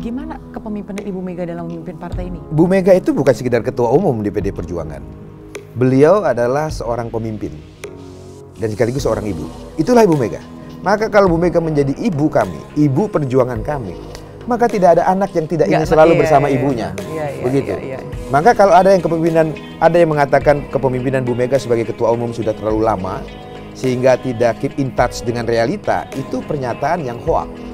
Gimana kepemimpinan Ibu Mega dalam memimpin partai ini? Bu Mega itu bukan sekedar ketua umum di PD Perjuangan. Beliau adalah seorang pemimpin dan sekaligus seorang ibu. Itulah Ibu Mega. Maka kalau Bu Mega menjadi ibu kami, ibu perjuangan kami, maka tidak ada anak yang tidak ingin selalu bersama ibunya. Begitu. Maka kalau ada yang mengatakan kepemimpinan Bu Mega sebagai ketua umum sudah terlalu lama sehingga tidak keep in touch dengan realita, itu pernyataan yang hoax.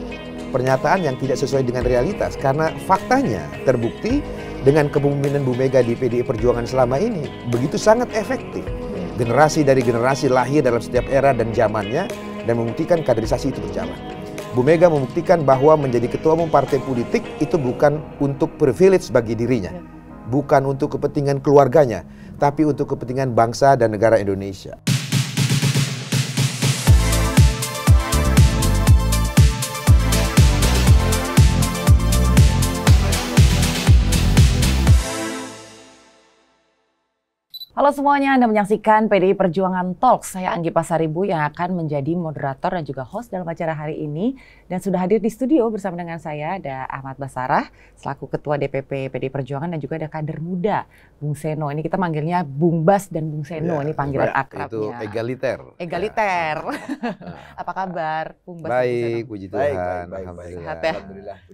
Pernyataan yang tidak sesuai dengan realitas, karena faktanya terbukti dengan kepemimpinan Bu Mega di PDI Perjuangan selama ini begitu sangat efektif. Generasi dari generasi lahir dalam setiap era dan zamannya dan membuktikan kaderisasi itu berjalan. Bu Mega membuktikan bahwa menjadi ketua umum partai politik itu bukan untuk privilege bagi dirinya, bukan untuk kepentingan keluarganya, tapi untuk kepentingan bangsa dan negara Indonesia. Halo semuanya, Anda menyaksikan PDI Perjuangan Talks. Saya Anggi Pasaribu yang akan menjadi moderator dan juga host dalam acara hari ini. Dan sudah hadir di studio bersama dengan saya ada Ahmad Basarah selaku Ketua DPP PDI Perjuangan, dan juga ada kader muda Bung Seno. Ini kita manggilnya Bung Bas dan Bung Seno, ini panggilan akrabnya. Itu egaliter. Egaliter. Apa kabar Bung Bas? Baik, puji Tuhan. Alhamdulillah. Sehat ya?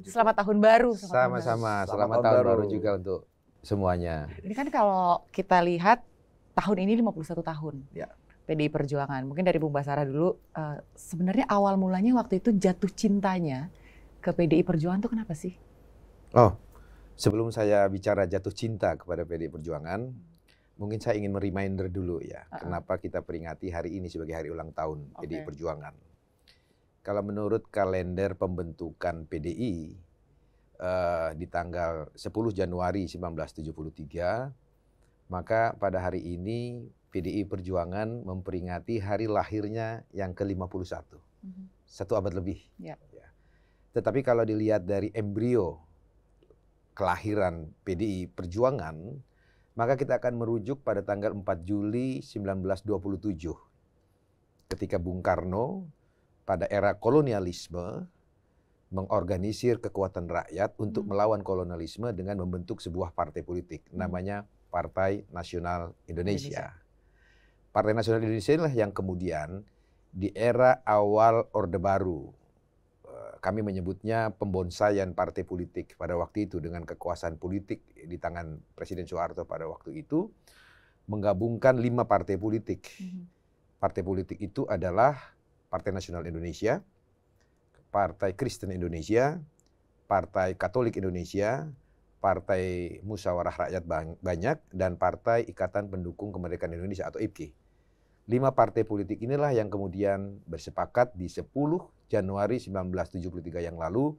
Selamat tahun baru. Sama-sama, selamat tahun baru juga untuk semuanya. Ini kan kalau kita lihat tahun ini 51 tahun PDI Perjuangan. Mungkin dari Bung Basarah dulu, sebenarnya awal mulanya waktu itu jatuh cintanya ke PDI Perjuangan itu kenapa sih? Oh, sebelum saya bicara jatuh cinta kepada PDI Perjuangan, mungkin saya ingin reminder dulu ya, kenapa kita peringati hari ini sebagai hari ulang tahun PDI Perjuangan. Kalau menurut kalender pembentukan PDI, di tanggal 10 Januari 1973, maka pada hari ini PDI Perjuangan memperingati hari lahirnya yang ke-51. Satu abad lebih. Ya. Tetapi kalau dilihat dari embrio kelahiran PDI Perjuangan, maka kita akan merujuk pada tanggal 4 Juli 1927. Ketika Bung Karno pada era kolonialisme mengorganisir kekuatan rakyat untuk melawan kolonialisme dengan membentuk sebuah partai politik. Namanya Partai Nasional Indonesia. Partai Nasional Indonesia inilah yang kemudian di era awal Orde Baru, kami menyebutnya pembonsaian partai politik pada waktu itu dengan kekuasaan politik di tangan Presiden Soeharto pada waktu itu, menggabungkan 5 partai politik. Partai politik itu adalah Partai Nasional Indonesia, Partai Kristen Indonesia, Partai Katolik Indonesia, Partai Musyawarah Rakyat Banyak, dan Partai Ikatan Pendukung Kemerdekaan Indonesia atau IPKI. 5 partai politik inilah yang kemudian bersepakat di 10 Januari 1973 yang lalu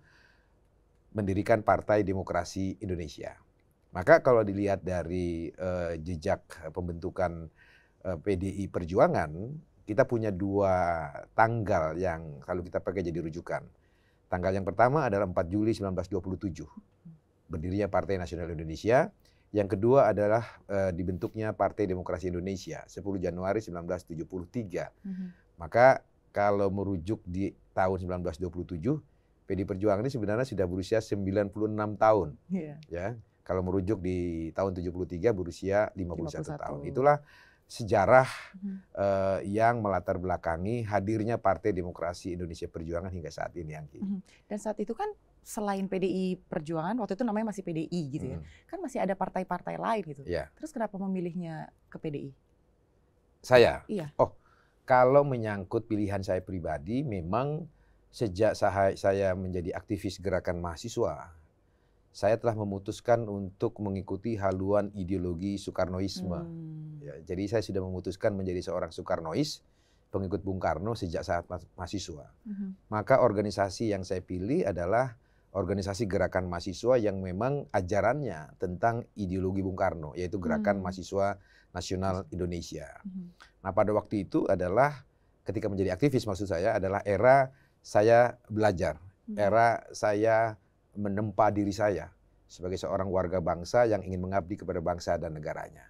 mendirikan Partai Demokrasi Indonesia. Maka kalau dilihat dari jejak pembentukan PDI Perjuangan, kita punya 2 tanggal yang selalu kita pakai jadi rujukan. Tanggal yang pertama adalah 4 Juli 1927. Berdirinya Partai Nasional Indonesia. Yang kedua adalah dibentuknya Partai Demokrasi Indonesia 10 Januari 1973. Maka kalau merujuk di tahun 1927, PDI Perjuangan ini sebenarnya sudah berusia 96 tahun. Ya, kalau merujuk di tahun 73 berusia 51 tahun. Itulah sejarah yang melatar belakangi hadirnya Partai Demokrasi Indonesia Perjuangan hingga saat ini, Anggi. Dan saat itu kan selain PDI Perjuangan, waktu itu namanya masih PDI gitu ya, kan masih ada partai-partai lain gitu. Terus kenapa memilihnya ke PDI? Saya? Iya. Oh, kalau menyangkut pilihan saya pribadi, memang sejak saya menjadi aktivis gerakan mahasiswa, saya telah memutuskan untuk mengikuti haluan ideologi Soekarnoisme. Ya, jadi saya sudah memutuskan menjadi seorang Soekarnois, pengikut Bung Karno sejak saat mahasiswa. Maka organisasi yang saya pilih adalah organisasi gerakan mahasiswa yang memang ajarannya tentang ideologi Bung Karno, yaitu Gerakan Mahasiswa Nasional Indonesia. Nah, pada waktu itu adalah ketika menjadi aktivis, maksud saya adalah era saya belajar, era saya menempa diri saya sebagai seorang warga bangsa yang ingin mengabdi kepada bangsa dan negaranya.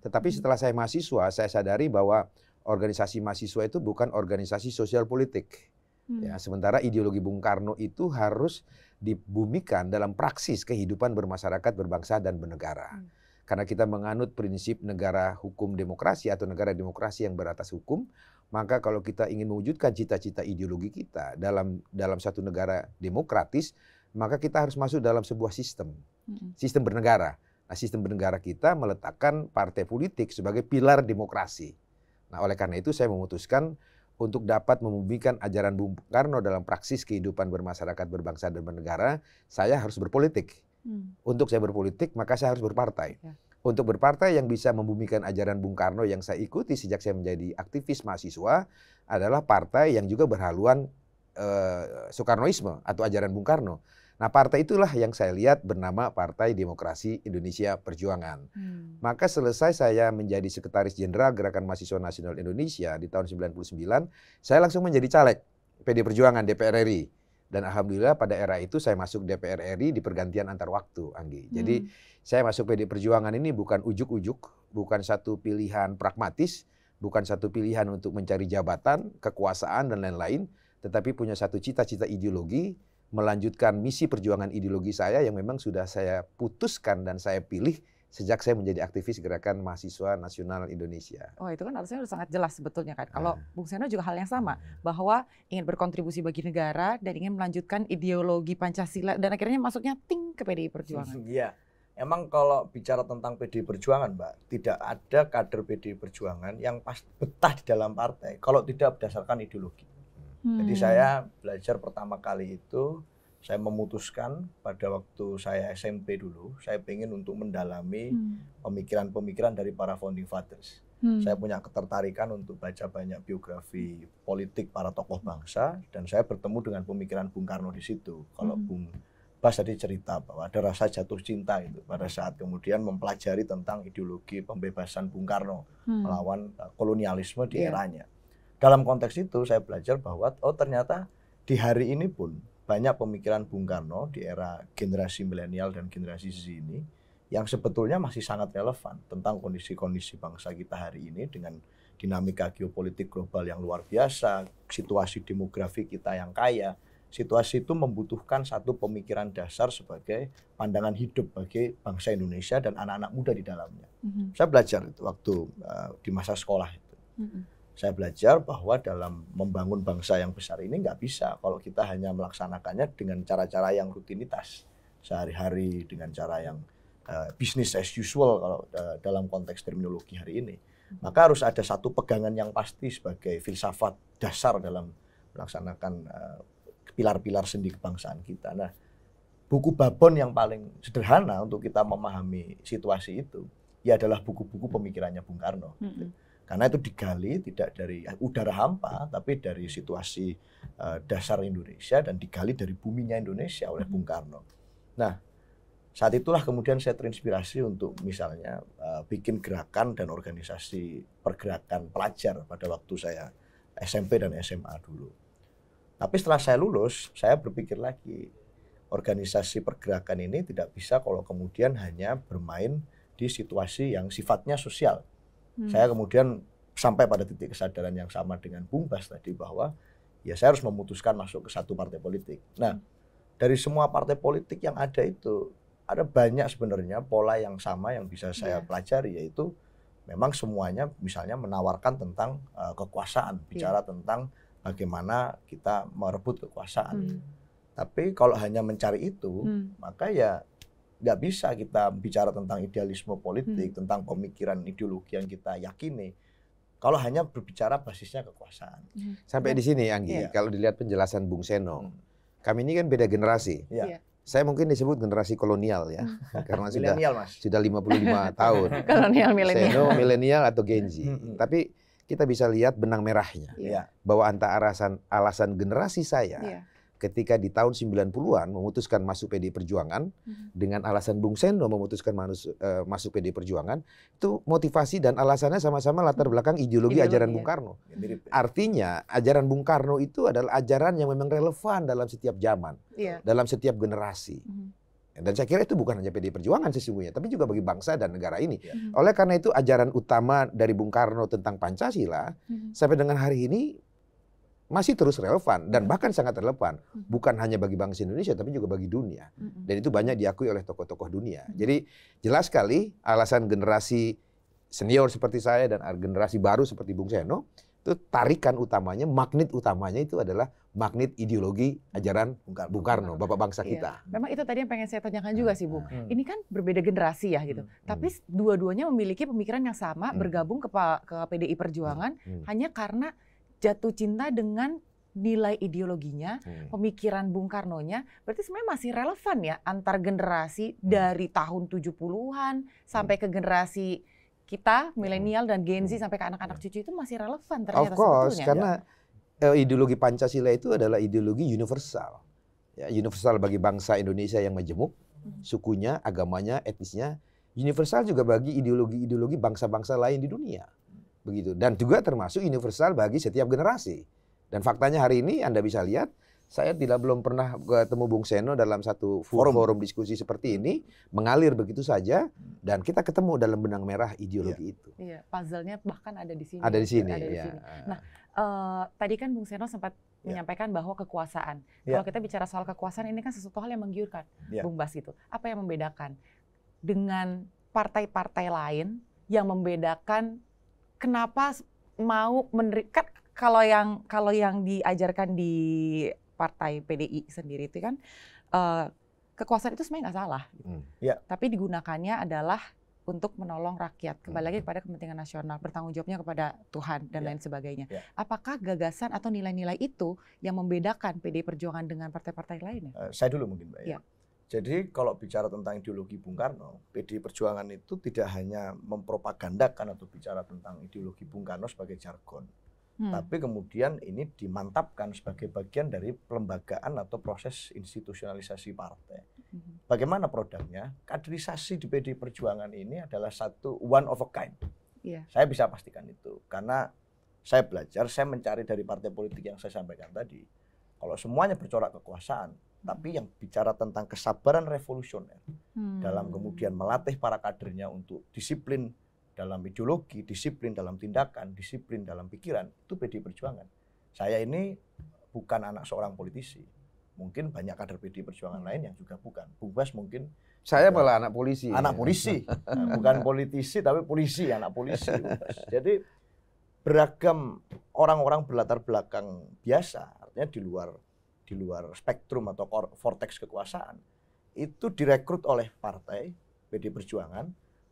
Tetapi setelah saya mahasiswa, saya sadari bahwa organisasi mahasiswa itu bukan organisasi sosial politik. Ya, sementara ideologi Bung Karno itu harus dibumikan dalam praksis kehidupan bermasyarakat, berbangsa, dan bernegara. Karena kita menganut prinsip negara hukum demokrasi atau negara demokrasi yang beratas hukum, maka kalau kita ingin mewujudkan cita-cita ideologi kita dalam satu negara demokratis, maka kita harus masuk dalam sebuah sistem bernegara. Nah, sistem bernegara kita meletakkan partai politik sebagai pilar demokrasi. Nah, oleh karena itu saya memutuskan untuk dapat membumikan ajaran Bung Karno dalam praksis kehidupan bermasyarakat, berbangsa, dan bernegara, saya harus berpolitik. Untuk saya berpolitik, maka saya harus berpartai. Untuk berpartai yang bisa membumikan ajaran Bung Karno yang saya ikuti sejak saya menjadi aktivis mahasiswa adalah partai yang juga berhaluan Soekarnoisme atau ajaran Bung Karno. Nah, partai itulah yang saya lihat bernama Partai Demokrasi Indonesia Perjuangan. Maka selesai saya menjadi Sekretaris Jenderal Gerakan Mahasiswa Nasional Indonesia di tahun 99, saya langsung menjadi caleg PD Perjuangan DPR RI. Dan alhamdulillah pada era itu saya masuk DPR RI di pergantian antar waktu, Anggi. Jadi saya masuk PD Perjuangan ini bukan ujuk-ujuk, bukan satu pilihan pragmatis, bukan satu pilihan untuk mencari jabatan, kekuasaan, dan lain-lain, tetapi punya satu cita-cita ideologi, melanjutkan misi perjuangan ideologi saya yang memang sudah saya putuskan dan saya pilih sejak saya menjadi aktivis Gerakan Mahasiswa Nasional Indonesia. Oh, itu kan harusnya sudah sangat jelas sebetulnya kan. Kalau Bung Seno juga hal yang sama, bahwa ingin berkontribusi bagi negara dan ingin melanjutkan ideologi Pancasila dan akhirnya masuknya ting ke PDI Perjuangan. Iya, emang kalau bicara tentang PDI Perjuangan, Mbak, tidak ada kader PDI Perjuangan yang betah di dalam partai kalau tidak berdasarkan ideologi. Jadi saya belajar pertama kali itu, saya memutuskan pada waktu saya SMP dulu, saya ingin untuk mendalami pemikiran-pemikiran dari para founding fathers. Saya punya ketertarikan untuk baca banyak biografi politik para tokoh bangsa, dan saya bertemu dengan pemikiran Bung Karno di situ. Kalau Bung Bas tadi cerita bahwa ada rasa jatuh cinta itu pada saat kemudian mempelajari tentang ideologi pembebasan Bung Karno melawan kolonialisme di eranya. Dalam konteks itu saya belajar bahwa ternyata di hari ini pun banyak pemikiran Bung Karno di era generasi milenial dan generasi Z ini yang sebetulnya masih sangat relevan tentang kondisi-kondisi bangsa kita hari ini dengan dinamika geopolitik global yang luar biasa, situasi demografi kita yang kaya. Situasi itu membutuhkan satu pemikiran dasar sebagai pandangan hidup bagi bangsa Indonesia dan anak-anak muda di dalamnya. Saya belajar itu waktu di masa sekolah itu. Saya belajar bahwa dalam membangun bangsa yang besar ini nggak bisa kalau kita hanya melaksanakannya dengan cara-cara yang rutinitas sehari-hari, dengan cara yang business as usual kalau dalam konteks terminologi hari ini. Maka harus ada satu pegangan yang pasti sebagai filsafat dasar dalam melaksanakan pilar-pilar sendi kebangsaan kita. Nah, buku babon yang paling sederhana untuk kita memahami situasi itu ya adalah buku-buku pemikirannya Bung Karno. Karena itu digali tidak dari udara hampa, tapi dari situasi dasar Indonesia dan digali dari buminya Indonesia oleh Bung Karno. Nah, saat itulah kemudian saya terinspirasi untuk misalnya bikin gerakan dan organisasi pergerakan pelajar pada waktu saya SMP dan SMA dulu. Tapi setelah saya lulus, saya berpikir lagi, organisasi pergerakan ini tidak bisa kalau kemudian hanya bermain di situasi yang sifatnya sosial. Saya kemudian sampai pada titik kesadaran yang sama dengan Bung Bas tadi bahwa ya saya harus memutuskan masuk ke satu partai politik. Nah, dari semua partai politik yang ada itu, ada banyak sebenarnya pola yang sama yang bisa saya pelajari, yaitu memang semuanya misalnya menawarkan tentang kekuasaan, bicara tentang bagaimana kita merebut kekuasaan. Tapi kalau hanya mencari itu, maka ya nggak bisa kita bicara tentang idealisme politik, tentang pemikiran ideologi yang kita yakini, kalau hanya berbicara basisnya kekuasaan. Sampai di sini, Anggi, kalau dilihat penjelasan Bung Seno, kami ini kan beda generasi. Saya mungkin disebut generasi kolonial ya, karena sudah 55 tahun. Kolonial milenial. Seno milenial atau Gen Z. Tapi kita bisa lihat benang merahnya, bahwa antara alasan generasi saya ketika di tahun 90-an memutuskan masuk PDI Perjuangan dengan alasan Bung Seno memutuskan masuk PDI Perjuangan, itu motivasi dan alasannya sama-sama latar belakang ideologi ajaran Bung Karno. Artinya ajaran Bung Karno itu adalah ajaran yang memang relevan dalam setiap zaman, dalam setiap generasi. Dan saya kira itu bukan hanya PDI Perjuangan sesungguhnya, tapi juga bagi bangsa dan negara ini. Oleh karena itu ajaran utama dari Bung Karno tentang Pancasila sampai dengan hari ini masih terus relevan dan bahkan sangat relevan, bukan hanya bagi bangsa Indonesia tapi juga bagi dunia. Dan itu banyak diakui oleh tokoh-tokoh dunia. Jadi jelas sekali alasan generasi senior seperti saya dan generasi baru seperti Bung Seno itu tarikan utamanya, magnet utamanya itu adalah magnet ideologi ajaran Bung Karno, Bapak bangsa kita. Memang itu tadi yang pengen saya tanyakan juga sih, Bung. Ini kan berbeda generasi ya gitu. Tapi dua-duanya memiliki pemikiran yang sama, bergabung ke PDI Perjuangan hanya karena jatuh cinta dengan nilai ideologinya, pemikiran Bung Karnonya. Berarti sebenarnya masih relevan ya antar generasi dari tahun 70-an sampai ke generasi kita, milenial dan Gen Z sampai ke anak-anak cucu itu masih relevan ternyata. Of course, sebetulnya. Karena ideologi Pancasila itu adalah ideologi universal. Ya, universal bagi bangsa Indonesia yang majemuk, sukunya, agamanya, etnisnya. Universal juga bagi ideologi-ideologi bangsa-bangsa lain di dunia. Begitu. Dan juga termasuk universal bagi setiap generasi. Dan faktanya hari ini Anda bisa lihat, saya belum pernah ketemu Bung Seno dalam satu forum diskusi seperti ini, mengalir begitu saja, dan kita ketemu dalam benang merah ideologi itu. Iya, puzzle-nya bahkan ada di sini. Ada di sini. Ada di sini. Nah, tadi kan Bung Seno sempat menyampaikan bahwa kekuasaan. Kalau kita bicara soal kekuasaan, ini kan sesuatu hal yang menggiurkan, Bung Bas itu. Apa yang membedakan dengan partai-partai lain yang membedakan kenapa mau menerima, kalau yang diajarkan di partai PDI sendiri itu kan kekuasaan itu sebenarnya nggak salah, tapi digunakannya adalah untuk menolong rakyat, kembali lagi kepada kepentingan nasional, bertanggung jawabnya kepada Tuhan dan lain sebagainya. Apakah gagasan atau nilai-nilai itu yang membedakan PDI Perjuangan dengan partai-partai lainnya? Saya dulu mungkin, Mbak. Jadi kalau bicara tentang ideologi Bung Karno, PDI Perjuangan itu tidak hanya mempropagandakan atau bicara tentang ideologi Bung Karno sebagai jargon, tapi kemudian ini dimantapkan sebagai bagian dari pelembagaan atau proses institusionalisasi partai. Bagaimana produknya? Kaderisasi di PDI Perjuangan ini adalah satu one of a kind. Saya bisa pastikan itu, karena saya belajar, saya mencari dari partai politik yang saya sampaikan tadi. Kalau semuanya bercorak kekuasaan, tapi yang bicara tentang kesabaran revolusioner dalam kemudian melatih para kadernya untuk disiplin dalam ideologi, disiplin dalam tindakan, disiplin dalam pikiran, itu PDI Perjuangan. Saya ini bukan anak seorang politisi. Mungkin banyak kader PDI Perjuangan lain yang juga bukan. Bung Bas mungkin... Saya malah anak polisi. Anak polisi. Bukan politisi, tapi polisi, anak polisi. Jadi beragam orang-orang berlatar belakang biasa, artinya di luar spektrum atau vortex kekuasaan, itu direkrut oleh partai PDI Perjuangan,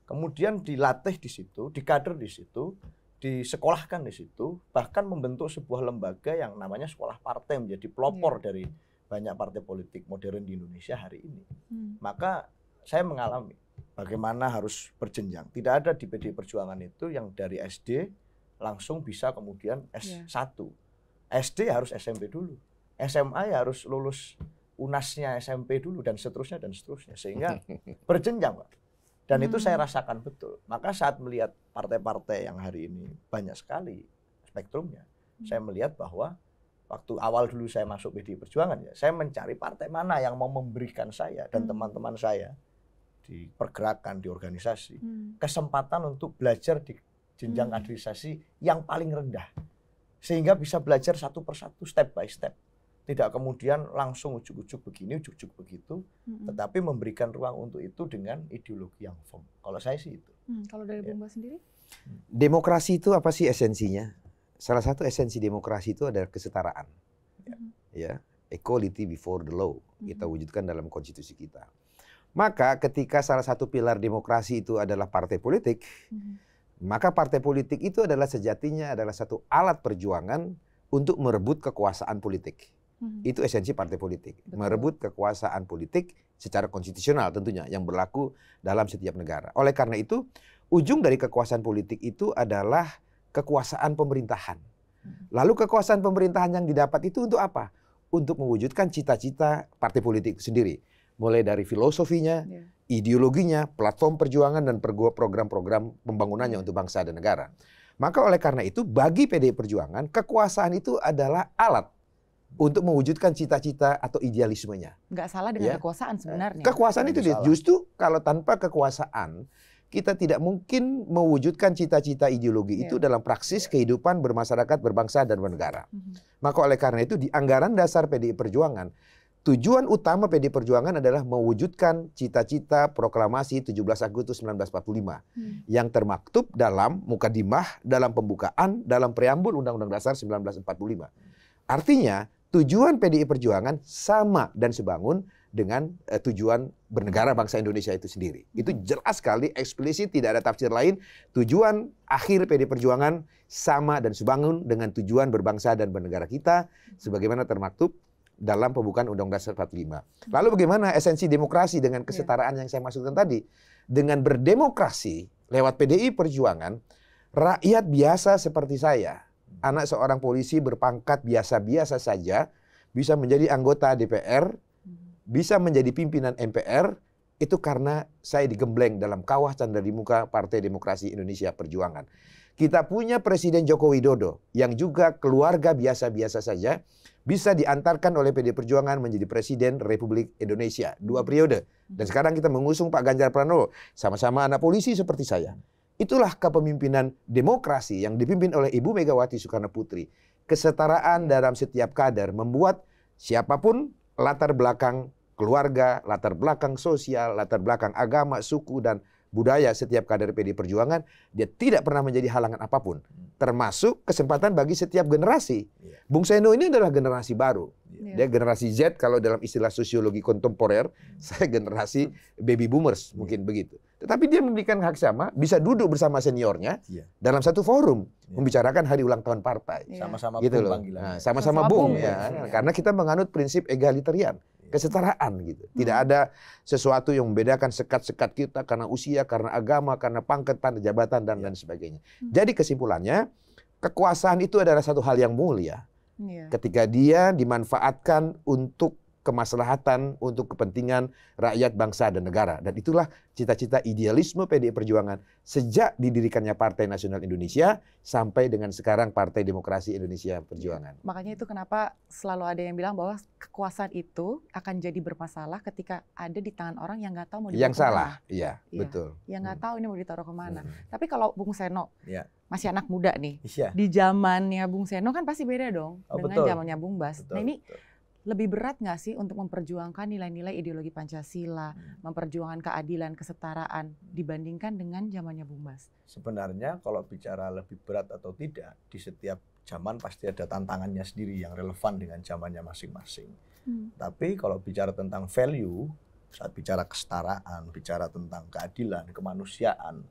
kemudian dilatih di situ, dikader di situ, disekolahkan di situ, bahkan membentuk sebuah lembaga yang namanya sekolah partai, menjadi pelopor dari banyak partai politik modern di Indonesia hari ini. Maka saya mengalami bagaimana harus berjenjang. Tidak ada di PDI Perjuangan itu yang dari SD langsung bisa kemudian S1. SD harus SMP dulu. SMA ya harus lulus UNAS-nya SMP dulu, dan seterusnya, sehingga berjenjang, Pak. Dan itu saya rasakan betul. Maka saat melihat partai-partai yang hari ini banyak sekali spektrumnya, saya melihat bahwa waktu awal dulu saya masuk PDI Perjuangan, ya, saya mencari partai mana yang mau memberikan saya dan teman-teman saya di pergerakan, di organisasi, kesempatan untuk belajar di jenjang kaderisasi yang paling rendah. Sehingga bisa belajar satu persatu, step by step. Tidak kemudian langsung ujuk-ujuk begini, ujuk-ujuk begitu, tetapi memberikan ruang untuk itu dengan ideologi yang firm. Kalau saya sih itu. Kalau dari Bung Bas sendiri? Demokrasi itu apa sih esensinya? Salah satu esensi demokrasi itu adalah kesetaraan. Ya, equality before the law. Kita wujudkan dalam konstitusi kita. Maka ketika salah satu pilar demokrasi itu adalah partai politik, maka partai politik itu adalah sejatinya adalah satu alat perjuangan untuk merebut kekuasaan politik. Itu esensi partai politik. Betul. Merebut kekuasaan politik secara konstitusional tentunya yang berlaku dalam setiap negara. Oleh karena itu, ujung dari kekuasaan politik itu adalah kekuasaan pemerintahan. Lalu kekuasaan pemerintahan yang didapat itu untuk apa? Untuk mewujudkan cita-cita partai politik itu sendiri. Mulai dari filosofinya, ideologinya, platform perjuangan, dan program-program pembangunannya untuk bangsa dan negara. Maka oleh karena itu, bagi PDI Perjuangan, kekuasaan itu adalah alat untuk mewujudkan cita-cita atau idealismenya. Nggak salah dengan kekuasaan sebenarnya. Kekuasaan itu justru kalau tanpa kekuasaan, kita tidak mungkin mewujudkan cita-cita ideologi itu dalam praksis kehidupan bermasyarakat, berbangsa, dan bernegara. Maka oleh karena itu di anggaran dasar PDI Perjuangan, tujuan utama PDI Perjuangan adalah mewujudkan cita-cita proklamasi 17 Agustus 1945 yang termaktub dalam mukadimah, dalam pembukaan, dalam preambul Undang-Undang Dasar 1945. Artinya tujuan PDI Perjuangan sama dan sebangun dengan tujuan bernegara bangsa Indonesia itu sendiri. Itu jelas sekali, eksplisit, tidak ada tafsir lain. Tujuan akhir PDI Perjuangan sama dan sebangun dengan tujuan berbangsa dan bernegara kita sebagaimana termaktub dalam pembukaan Undang-Undang Dasar 45. Lalu bagaimana esensi demokrasi dengan kesetaraan yang saya maksudkan tadi? Dengan berdemokrasi lewat PDI Perjuangan, rakyat biasa seperti saya, anak seorang polisi berpangkat biasa-biasa saja, bisa menjadi anggota DPR, bisa menjadi pimpinan MPR, itu karena saya digembleng dalam kawah candra di muka Partai Demokrasi Indonesia Perjuangan. Kita punya Presiden Joko Widodo yang juga keluarga biasa-biasa saja, bisa diantarkan oleh PDI Perjuangan menjadi Presiden Republik Indonesia 2 periode. Dan sekarang kita mengusung Pak Ganjar Pranowo, sama-sama anak polisi seperti saya. Itulah kepemimpinan demokrasi yang dipimpin oleh Ibu Megawati Soekarno Putri. Kesetaraan dalam setiap kader membuat siapapun latar belakang keluarga, latar belakang sosial, latar belakang agama, suku, dan budaya setiap kader PDI Perjuangan, dia tidak pernah menjadi halangan apapun. Termasuk kesempatan bagi setiap generasi. Bung Seno ini adalah generasi baru. Dia generasi Z kalau dalam istilah sosiologi kontemporer, saya generasi baby boomers, mungkin begitu. Tetapi dia memberikan hak sama, bisa duduk bersama seniornya dalam satu forum, membicarakan hari ulang tahun partai. Sama-sama gitu bung loh. panggilannya. Sama-sama bung, ya. Karena kita menganut prinsip egalitarian. Kesetaraan gitu. Tidak ada sesuatu yang membedakan sekat-sekat kita karena usia, karena agama, karena pangkat, karena jabatan, dan lain sebagainya. Jadi kesimpulannya, kekuasaan itu adalah satu hal yang mulia. Ketika dia dimanfaatkan untuk kemaslahatan, untuk kepentingan rakyat, bangsa, dan negara. Dan itulah cita-cita idealisme PDI Perjuangan sejak didirikannya Partai Nasional Indonesia sampai dengan sekarang Partai Demokrasi Indonesia Perjuangan. Makanya itu kenapa selalu ada yang bilang bahwa kekuasaan itu akan jadi bermasalah ketika ada di tangan orang yang nggak tahu mau dibawa yang salah, iya, betul. Yang nggak tahu ini mau ditaruh kemana. Tapi kalau Bung Seno masih anak muda nih, Iya. di zamannya Bung Seno kan pasti beda dong dengan zamannya Bung Bas. Betul, Nah ini lebih berat nggak sih untuk memperjuangkan nilai-nilai ideologi Pancasila, memperjuangkan keadilan, kesetaraan dibandingkan dengan zamannya Bung Bas? Sebenarnya kalau bicara lebih berat atau tidak, di setiap zaman pasti ada tantangannya sendiri yang relevan dengan zamannya masing-masing. Tapi kalau bicara tentang value, saat bicara kesetaraan, bicara tentang keadilan, kemanusiaan,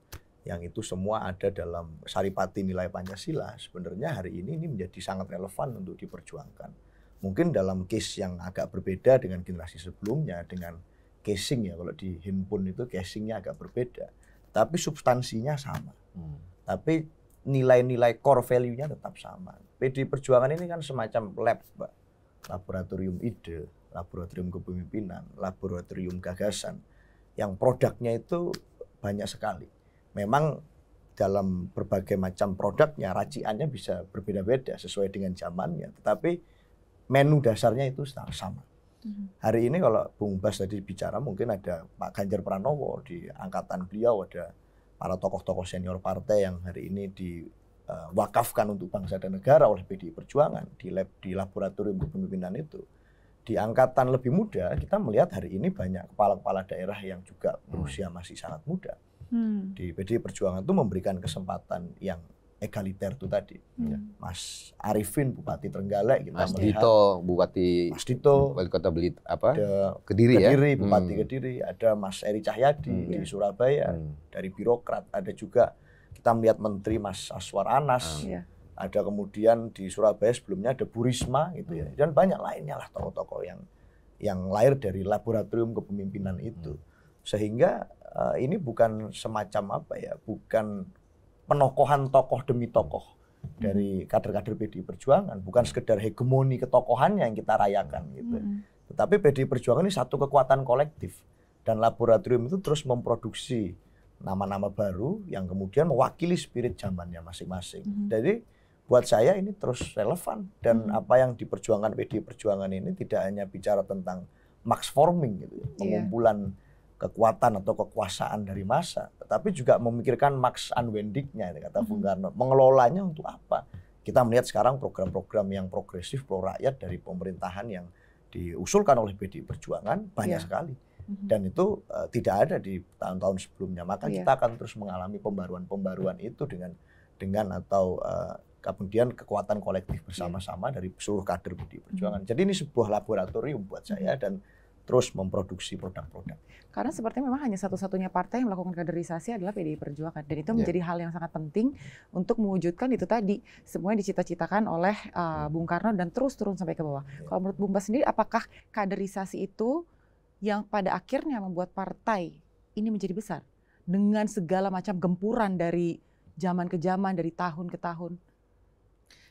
yang itu semua ada dalam saripati nilai Pancasila, sebenarnya hari ini menjadi sangat relevan untuk diperjuangkan. Mungkin dalam case yang agak berbeda dengan generasi sebelumnya, dengan casing ya, kalau di handphone itu casingnya agak berbeda. Tapi substansinya sama. Tapi nilai-nilai core value-nya tetap sama. PDI Perjuangan ini kan semacam lab, Mbak. Laboratorium ide, laboratorium kepemimpinan, laboratorium gagasan. Yang produknya itu banyak sekali. Memang dalam berbagai macam produknya, raciannya bisa berbeda-beda sesuai dengan zamannya. Tetapi menu dasarnya itu sama. Hari ini kalau Bung Bas tadi bicara, mungkin ada Pak Ganjar Pranowo, di angkatan beliau ada para tokoh-tokoh senior partai yang hari ini diwakafkan untuk bangsa dan negara oleh PDI Perjuangan di laboratorium kepemimpinan itu. Di angkatan lebih muda, kita melihat hari ini banyak kepala-kepala daerah yang juga berusia masih sangat muda. Di PDI Perjuangan itu memberikan kesempatan yang egaliter itu tadi. Mas Arifin, Bupati Trenggalek, kita Mas melihat. Dito, Bupati Mas Dito, Wali Kota Kediri ya? Bupati Kediri. Ada Mas Eri Cahyadi di Surabaya, dari birokrat. Ada juga kita melihat Menteri Mas Aswar Anas. Ada kemudian di Surabaya sebelumnya ada Bu Risma gitu ya. Dan banyak lainnya lah tokoh-tokoh yang lahir dari laboratorium kepemimpinan itu. Sehingga ini bukan semacam apa ya, bukan penokohan tokoh demi tokoh dari kader-kader PDI Perjuangan, bukan sekedar hegemoni ketokohannya yang kita rayakan gitu. Tetapi PDI Perjuangan ini satu kekuatan kolektif, dan laboratorium itu terus memproduksi nama-nama baru yang kemudian mewakili spirit zamannya masing-masing. Jadi buat saya ini terus relevan, dan apa yang diperjuangkan PDI Perjuangan ini tidak hanya bicara tentang max forming gitu, pengumpulan kekuatan atau kekuasaan dari massa, tetapi juga memikirkan max unwending-nya, kata Bung Karno. Mengelolanya untuk apa? Kita melihat sekarang program-program yang progresif pro rakyat dari pemerintahan yang diusulkan oleh PDI Perjuangan banyak sekali. Dan itu tidak ada di tahun-tahun sebelumnya. Maka kita akan terus mengalami pembaruan-pembaruan itu dengan atau kemudian kekuatan kolektif bersama-sama dari seluruh kader PDI Perjuangan. Jadi ini sebuah laboratorium buat saya dan terus memproduksi produk-produk. Karena sepertinya memang hanya satu-satunya partai yang melakukan kaderisasi adalah PDI Perjuangan. Dan itu menjadi hal yang sangat penting untuk mewujudkan itu tadi. Semuanya dicita-citakan oleh Bung Karno dan terus turun sampai ke bawah. Kalau menurut Bung Bas sendiri, apakah kaderisasi itu yang pada akhirnya membuat partai ini menjadi besar? Dengan segala macam gempuran dari zaman ke zaman, dari tahun ke tahun.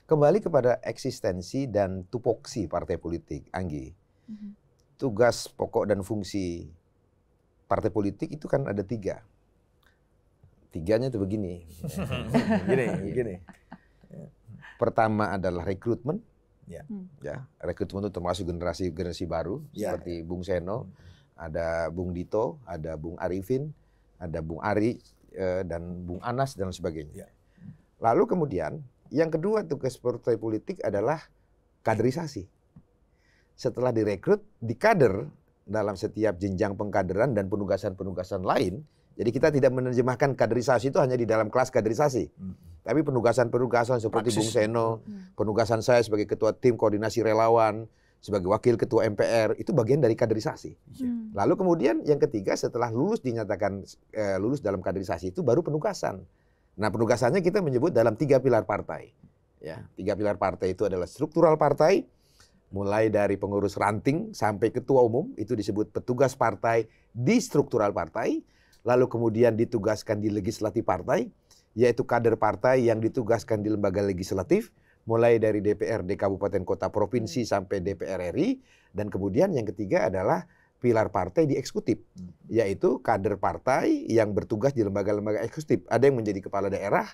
Kembali kepada eksistensi dan tupoksi partai politik, Anggi. Tugas pokok dan fungsi partai politik itu kan ada 3. 3-nya itu begini. Gini. Pertama adalah rekrutmen. Ya, rekrutmen itu termasuk generasi baru seperti Bung Seno, ada Bung Dito, ada Bung Arifin, ada Bung Ari dan Bung Anas dan sebagainya. Lalu kemudian yang kedua tugas partai politik adalah kaderisasi. Setelah direkrut, dikader dalam setiap jenjang pengkaderan dan penugasan-penugasan lain. Jadi kita tidak menerjemahkan kaderisasi itu hanya di dalam kelas kaderisasi. Tapi penugasan-penugasan seperti Bung Seno, penugasan saya sebagai ketua tim koordinasi relawan, sebagai wakil ketua MPR, itu bagian dari kaderisasi. Lalu kemudian yang ketiga setelah lulus dinyatakan lulus dalam kaderisasi itu baru penugasan. Nah penugasannya kita menyebut dalam 3 pilar partai. Ya, 3 pilar partai itu adalah struktural partai, mulai dari pengurus ranting sampai ketua umum, itu disebut petugas partai di struktural partai. Lalu kemudian ditugaskan di legislatif partai, yaitu kader partai yang ditugaskan di lembaga legislatif, mulai dari DPRD Kabupaten Kota Provinsi sampai DPR RI. Dan kemudian yang ketiga adalah pilar partai di eksekutif, yaitu kader partai yang bertugas di lembaga-lembaga eksekutif. Ada yang menjadi kepala daerah,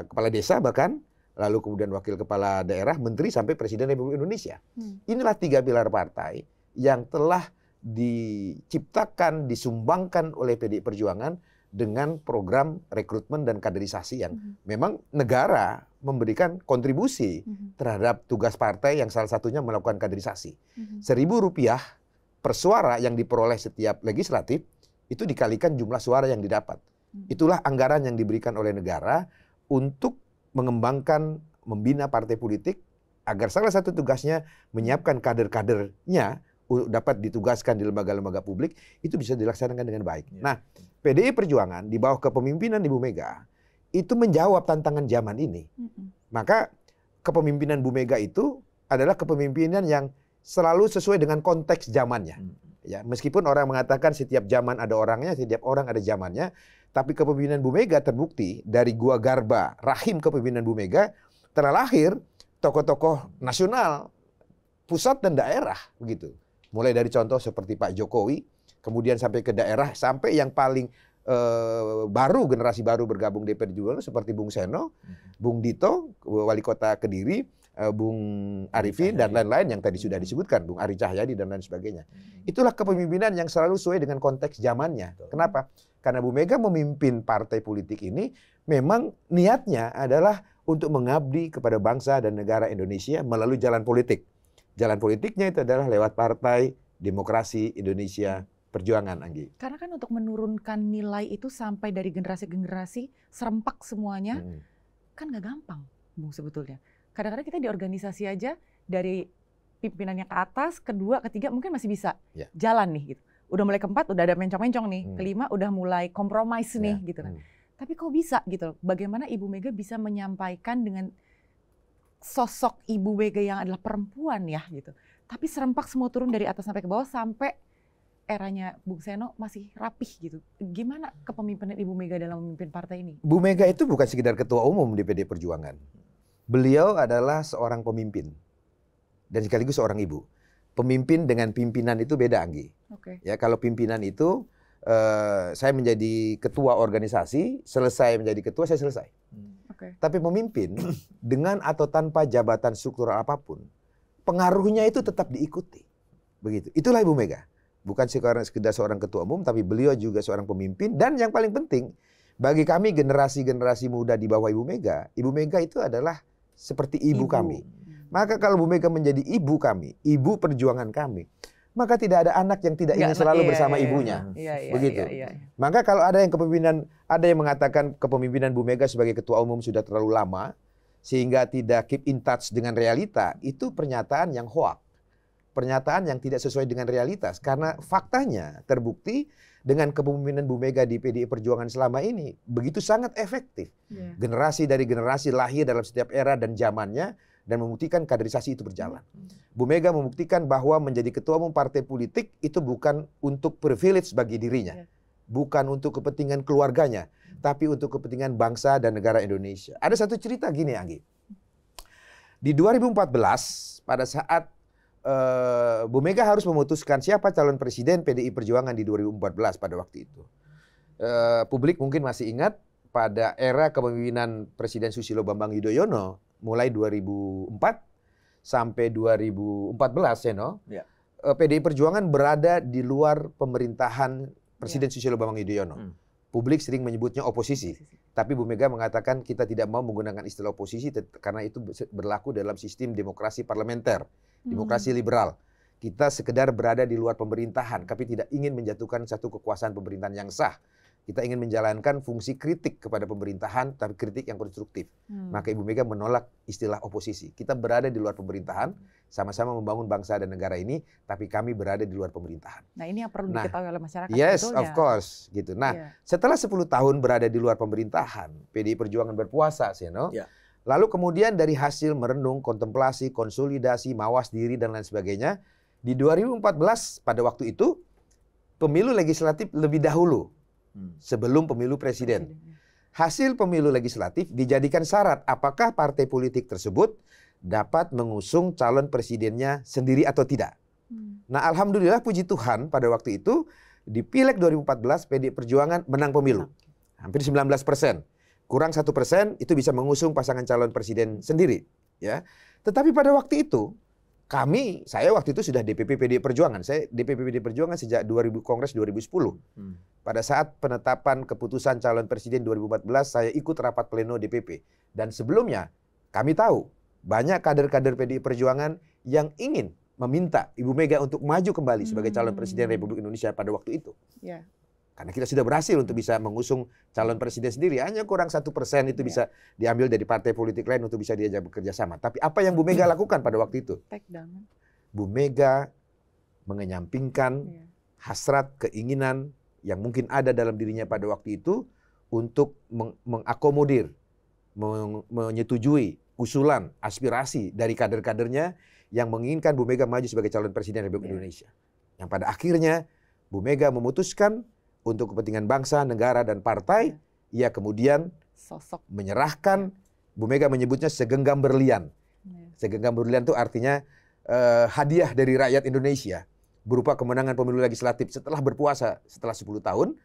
kepala desa bahkan, lalu kemudian wakil kepala daerah, menteri, sampai Presiden Republik Indonesia. Inilah 3 pilar partai yang telah diciptakan, disumbangkan oleh PDI Perjuangan dengan program rekrutmen dan kaderisasi yang memang negara memberikan kontribusi terhadap tugas partai yang salah satunya melakukan kaderisasi. Rp1.000 per suara yang diperoleh setiap legislatif itu dikalikan jumlah suara yang didapat. Itulah anggaran yang diberikan oleh negara untuk mengembangkan, membina partai politik agar salah satu tugasnya menyiapkan kader-kadernya dapat ditugaskan di lembaga-lembaga publik, itu bisa dilaksanakan dengan baik. Nah, PDI Perjuangan di bawah kepemimpinan Ibu Mega itu menjawab tantangan zaman ini. Maka kepemimpinan Bu Mega itu adalah kepemimpinan yang selalu sesuai dengan konteks zamannya. Ya, meskipun orang mengatakan setiap zaman ada orangnya, setiap orang ada zamannya, tapi kepemimpinan Bu Mega terbukti dari Gua Garba, rahim kepemimpinan Bu Mega, telah lahir tokoh-tokoh nasional, pusat dan daerah, begitu. Mulai dari contoh seperti Pak Jokowi, kemudian sampai ke daerah, sampai yang paling baru, generasi baru bergabung DPR juga seperti Bung Seno, Bung Dito, Wali Kota Kediri, Bung Arifin dan lain-lain yang tadi sudah disebutkan, Bung Ari Cahyadi dan lain sebagainya. Itulah kepemimpinan yang selalu sesuai dengan konteks zamannya. Kenapa? Karena Bu Mega memimpin partai politik ini memang niatnya adalah untuk mengabdi kepada bangsa dan negara Indonesia melalui jalan politik. Jalan politiknya itu adalah lewat Partai Demokrasi Indonesia Perjuangan, Anggi. Karena kan untuk menurunkan nilai itu sampai dari generasi ke generasi, serempak semuanya, kan nggak gampang, Bung, sebetulnya. Kadang-kadang kita di organisasi aja, dari pimpinannya ke atas, kedua, ketiga, mungkin masih bisa jalan nih, gitu. Udah mulai keempat, udah ada mencong-mencong nih. Kelima, udah mulai kompromis nih, gitu kan. Tapi kok bisa, gitu? Bagaimana Ibu Mega bisa menyampaikan dengan sosok Ibu Mega yang adalah perempuan ya, gitu. Tapi serempak semua turun dari atas sampai ke bawah, sampai eranya Bung Seno masih rapih gitu. Gimana kepemimpinan Ibu Mega dalam memimpin partai ini? Bu Mega itu bukan sekedar ketua umum di PDI Perjuangan. Beliau adalah seorang pemimpin dan sekaligus seorang ibu. Pemimpin dengan pimpinan itu beda, Anggi. Ya, kalau pimpinan itu saya menjadi ketua organisasi, selesai menjadi ketua saya selesai. Tapi pemimpin dengan atau tanpa jabatan struktural apapun, pengaruhnya itu tetap diikuti. Begitu. Itulah Ibu Mega. bukan sekedar seorang ketua umum, tapi beliau juga seorang pemimpin. Dan yang paling penting, bagi kami generasi-generasi muda di bawah Ibu Mega itu adalah seperti ibu kami. Maka kalau Bu Mega menjadi ibu kami, ibu perjuangan kami, maka tidak ada anak yang tidak ingin selalu bersama ibunya. Begitu. Maka kalau ada yang mengatakan kepemimpinan Bu Mega sebagai ketua umum sudah terlalu lama, sehingga tidak keep in touch dengan realita, itu pernyataan yang hoax. Pernyataan yang tidak sesuai dengan realitas. Karena faktanya terbukti dengan kepemimpinan Bu Mega di PDI Perjuangan selama ini begitu sangat efektif. Generasi dari generasi lahir dalam setiap era dan zamannya dan membuktikan kaderisasi itu berjalan. Bu Mega membuktikan bahwa menjadi ketua umum partai politik itu bukan untuk privilege bagi dirinya. Bukan untuk kepentingan keluarganya, tapi untuk kepentingan bangsa dan negara Indonesia. Ada satu cerita gini, Anggi. Di 2014 pada saat Bu Mega harus memutuskan siapa calon presiden PDI Perjuangan di 2014 pada waktu itu. Publik mungkin masih ingat pada era kepemimpinan Presiden Susilo Bambang Yudhoyono mulai 2004 sampai 2014 PDI Perjuangan berada di luar pemerintahan Presiden Susilo Bambang Yudhoyono. Publik sering menyebutnya oposisi. Tapi Bu Mega mengatakan kita tidak mau menggunakan istilah oposisi karena itu berlaku dalam sistem demokrasi parlementer, demokrasi liberal. Kita sekedar berada di luar pemerintahan, tapi tidak ingin menjatuhkan satu kekuasaan pemerintahan yang sah. Kita ingin menjalankan fungsi kritik kepada pemerintahan, tapi kritik yang konstruktif. Maka Ibu Mega menolak istilah oposisi. Kita berada di luar pemerintahan, sama-sama membangun bangsa dan negara ini, tapi kami berada di luar pemerintahan. Nah ini yang perlu diketahui oleh masyarakat. Yes, sebetulnya. of course. Gitu. Nah, setelah 10 tahun berada di luar pemerintahan, PDI Perjuangan berpuasa, Seno. Lalu kemudian dari hasil merenung, kontemplasi, konsolidasi, mawas diri, dan lain sebagainya, di 2014 pada waktu itu, pemilu legislatif lebih dahulu. Sebelum pemilu presiden. Hasil pemilu legislatif dijadikan syarat apakah partai politik tersebut dapat mengusung calon presidennya sendiri atau tidak. Nah, alhamdulillah puji Tuhan pada waktu itu di Pileg 2014 PDI Perjuangan menang pemilu. Hampir 19%. Kurang 1% itu bisa mengusung pasangan calon presiden sendiri, ya. Tetapi pada waktu itu saya waktu itu sudah DPP PDI Perjuangan. Saya DPP PDI Perjuangan sejak Kongres 2010. Pada saat penetapan keputusan calon presiden 2014, saya ikut rapat pleno DPP. Dan sebelumnya, kami tahu banyak kader-kader PDI Perjuangan yang ingin meminta Ibu Mega untuk maju kembali sebagai calon presiden Republik Indonesia pada waktu itu. Karena kita sudah berhasil untuk bisa mengusung calon presiden sendiri. Hanya kurang 1% itu bisa diambil dari partai politik lain untuk bisa diajak bekerja sama. Tapi apa yang Bu Mega lakukan pada waktu itu? Bu Mega mengenyampingkan hasrat, keinginan yang mungkin ada dalam dirinya pada waktu itu untuk mengakomodir, menyetujui usulan, aspirasi dari kader-kadernya yang menginginkan Bu Mega maju sebagai calon presiden Republik Indonesia. Yang pada akhirnya Bu Mega memutuskan untuk kepentingan bangsa, negara, dan partai, ia kemudian menyerahkan, Bu Mega menyebutnya segenggam berlian. Segenggam berlian itu artinya hadiah dari rakyat Indonesia berupa kemenangan pemilu legislatif setelah berpuasa setelah 10 tahun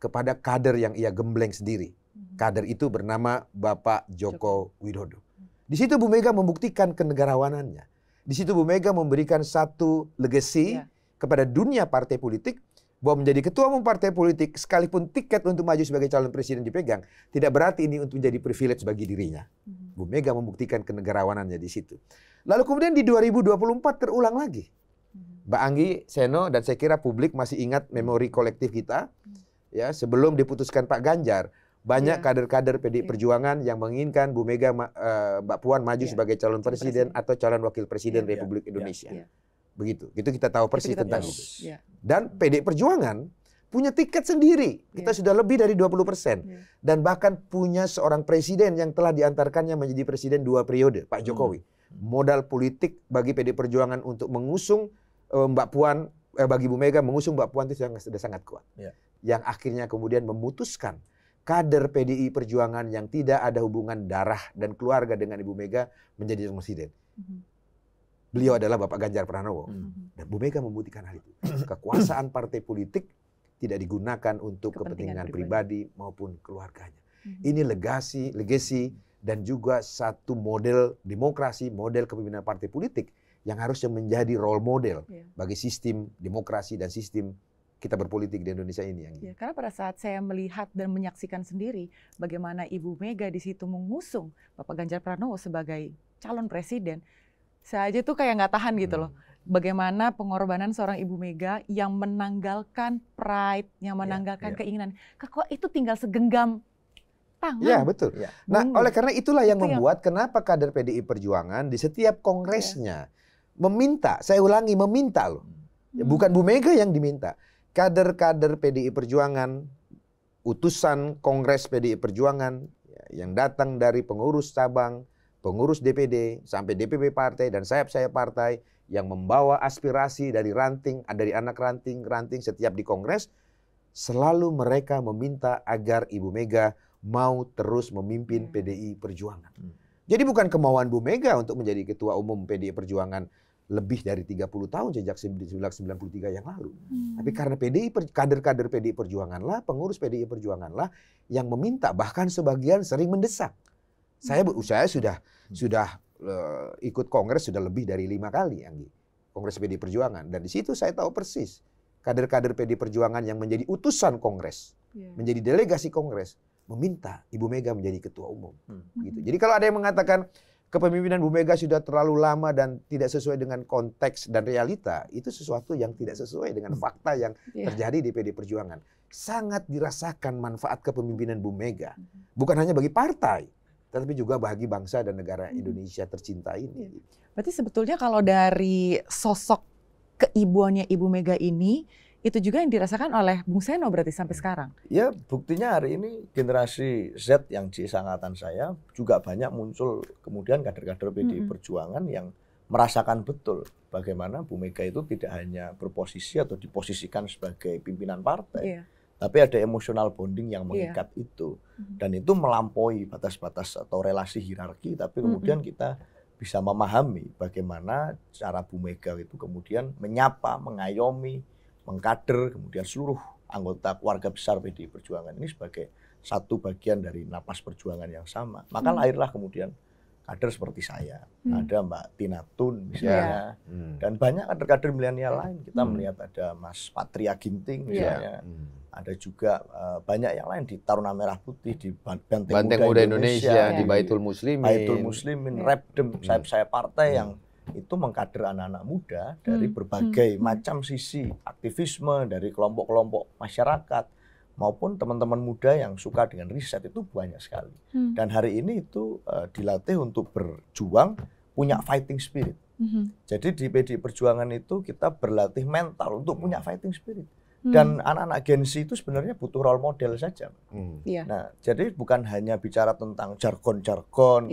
kepada kader yang ia gembleng sendiri. Kader itu bernama Bapak Joko Widodo. Di situ Bu Mega membuktikan kenegarawanannya. Di situ Bu Mega memberikan satu legacy kepada dunia partai politik bahwa menjadi ketua umum partai politik sekalipun tiket untuk maju sebagai calon presiden dipegang, tidak berarti ini untuk menjadi privilege bagi dirinya. Bu Mega membuktikan kenegarawanannya di situ. Lalu kemudian di 2024 terulang lagi. Mbak Anggi, Seno, dan saya kira publik masih ingat memori kolektif kita. Ya, sebelum diputuskan Pak Ganjar, banyak kader-kader PDI Perjuangan yang menginginkan Bu Mega, Mbak Puan maju sebagai calon presiden atau calon wakil presiden Republik Indonesia. Begitu. Itu kita tahu persis tentang itu. Dan PDI Perjuangan punya tiket sendiri. Kita sudah lebih dari 20%. Dan bahkan punya seorang presiden yang telah diantarkannya menjadi presiden 2 periode, Pak Jokowi. Modal politik bagi PDI Perjuangan untuk mengusung Mbak Puan, bagi Bu Mega mengusung Mbak Puan itu sudah sangat kuat. Yang akhirnya kemudian memutuskan kader PDI Perjuangan yang tidak ada hubungan darah dan keluarga dengan Ibu Mega menjadi presiden. Beliau adalah Bapak Ganjar Pranowo. Dan Bu Mega membuktikan hal itu. Kekuasaan partai politik tidak digunakan untuk kepentingan pribadi maupun keluarganya. Ini legacy dan juga satu model demokrasi, model kepemimpinan partai politik yang harusnya menjadi role model bagi sistem demokrasi dan sistem kita berpolitik di Indonesia ini. Ya, karena pada saat saya melihat dan menyaksikan sendiri bagaimana Ibu Mega di situ mengusung Bapak Ganjar Pranowo sebagai calon presiden, saya aja tuh kayak nggak tahan gitu loh. Bagaimana pengorbanan seorang Ibu Mega yang menanggalkan pride, yang menanggalkan keinginan. Kok itu tinggal segenggam tangan. Ya, betul. Ya. Nah, oleh karena itulah yang membuat kenapa kader PDI Perjuangan di setiap kongresnya meminta, saya ulangi, meminta loh. Bukan Bu Mega yang diminta. Kader-kader PDI Perjuangan, utusan Kongres PDI Perjuangan yang datang dari pengurus cabang, pengurus DPD, sampai DPP partai dan sayap-sayap partai yang membawa aspirasi dari ranting, dari anak ranting setiap di Kongres, selalu mereka meminta agar Ibu Mega mau terus memimpin PDI Perjuangan. Jadi bukan kemauan Bu Mega untuk menjadi ketua umum PDI Perjuangan lebih dari 30 tahun sejak 1993 yang lalu. Tapi karena kader-kader PDI Perjuangan lah, pengurus PDI Perjuangan lah yang meminta, bahkan sebagian sering mendesak. Saya sudah ikut kongres sudah lebih dari 5 kali, Anggi. Kongres PDI Perjuangan. Dan di situ saya tahu persis kader-kader PDI Perjuangan yang menjadi utusan kongres, menjadi delegasi kongres, meminta Ibu Mega menjadi ketua umum. Gitu. Jadi kalau ada yang mengatakan kepemimpinan Bu Mega sudah terlalu lama dan tidak sesuai dengan konteks dan realita, itu sesuatu yang tidak sesuai dengan fakta yang terjadi di PDI Perjuangan. Sangat dirasakan manfaat kepemimpinan Bu Mega. Bukan hanya bagi partai, tetapi juga bagi bangsa dan negara Indonesia tercinta ini. Berarti sebetulnya kalau dari sosok keibuannya Ibu Mega ini, itu juga yang dirasakan oleh Bung Seno berarti sampai sekarang? Ya, buktinya hari ini generasi Z yang di seangkatan saya juga banyak muncul kemudian kader-kader PDI Perjuangan yang merasakan betul bagaimana Bu Mega itu tidak hanya berposisi atau diposisikan sebagai pimpinan partai, tapi ada emosional bonding yang mengikat itu. Dan itu melampaui batas-batas atau relasi hierarki, tapi kemudian kita bisa memahami bagaimana cara Bu Mega itu kemudian menyapa, mengayomi, mengkader kemudian seluruh anggota keluarga besar PDI Perjuangan ini sebagai satu bagian dari napas perjuangan yang sama. Maka lahirlah kemudian kader seperti saya. Ada Mbak Tina Tun misalnya, dan banyak kader-kader milenial lain. Kita melihat ada Mas Patria Ginting misalnya, ada juga banyak yang lain di Taruna Merah Putih, di Banteng Muda Indonesia, di Baitul Muslimin, Repdem, sayap-sayap partai yang itu mengkader anak-anak muda dari berbagai macam sisi aktivisme, dari kelompok-kelompok masyarakat maupun teman-teman muda yang suka dengan riset, itu banyak sekali. Dan hari ini itu dilatih untuk berjuang, punya fighting spirit. Jadi di PDI Perjuangan itu kita berlatih mental untuk punya fighting spirit. Dan anak-anak Gen Z itu sebenarnya butuh role model saja. Nah, jadi bukan hanya bicara tentang jargon-jargon,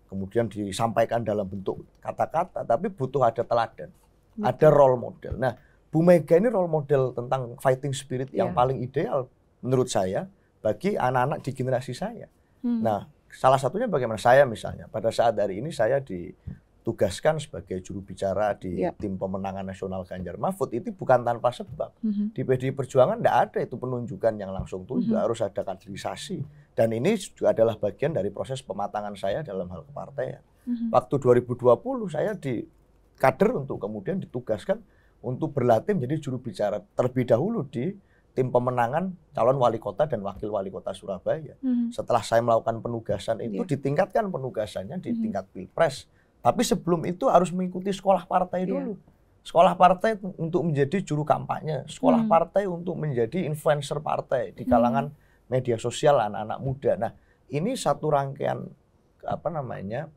kemudian disampaikan dalam bentuk kata-kata, tapi butuh ada teladan, ada role model. Nah, Bu Mega ini role model tentang fighting spirit yang paling ideal menurut saya bagi anak-anak di generasi saya. Nah, salah satunya bagaimana saya misalnya, pada saat hari ini saya ditugaskan sebagai juru bicara di tim pemenangan nasional Ganjar Mahfud, itu bukan tanpa sebab. Di PDI Perjuangan tidak ada itu penunjukan yang langsung tunjuk, harus ada kaderisasi. Dan ini juga adalah bagian dari proses pematangan saya dalam hal kepartaian. Waktu 2020 saya di kader untuk kemudian ditugaskan untuk berlatih menjadi juru bicara terlebih dahulu di tim pemenangan calon wali kota dan wakil wali kota Surabaya. Setelah saya melakukan penugasan itu, ditingkatkan penugasannya di tingkat pilpres. Tapi sebelum itu harus mengikuti sekolah partai dulu. Sekolah partai untuk menjadi juru kampanye, sekolah partai untuk menjadi influencer partai di kalangan media sosial anak-anak muda. Nah, ini satu rangkaian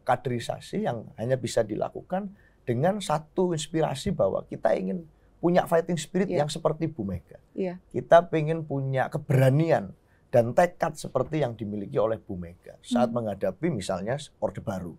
kaderisasi yang hanya bisa dilakukan dengan satu inspirasi bahwa kita ingin punya fighting spirit yang seperti Bu Mega. Kita ingin punya keberanian dan tekad seperti yang dimiliki oleh Bu Mega saat menghadapi misalnya Orde Baru.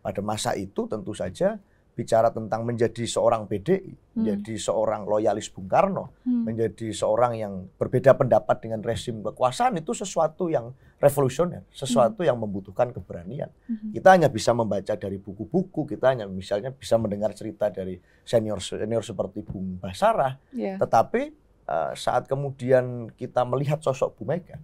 Pada masa itu tentu saja bicara tentang menjadi seorang PDI, menjadi seorang loyalis Bung Karno, menjadi seorang yang berbeda pendapat dengan rezim kekuasaan, itu sesuatu yang revolusioner, sesuatu yang membutuhkan keberanian. Kita hanya bisa membaca dari buku-buku, kita hanya misalnya bisa mendengar cerita dari senior-senior seperti Bung Basarah, tetapi saat kemudian kita melihat sosok Bu Mega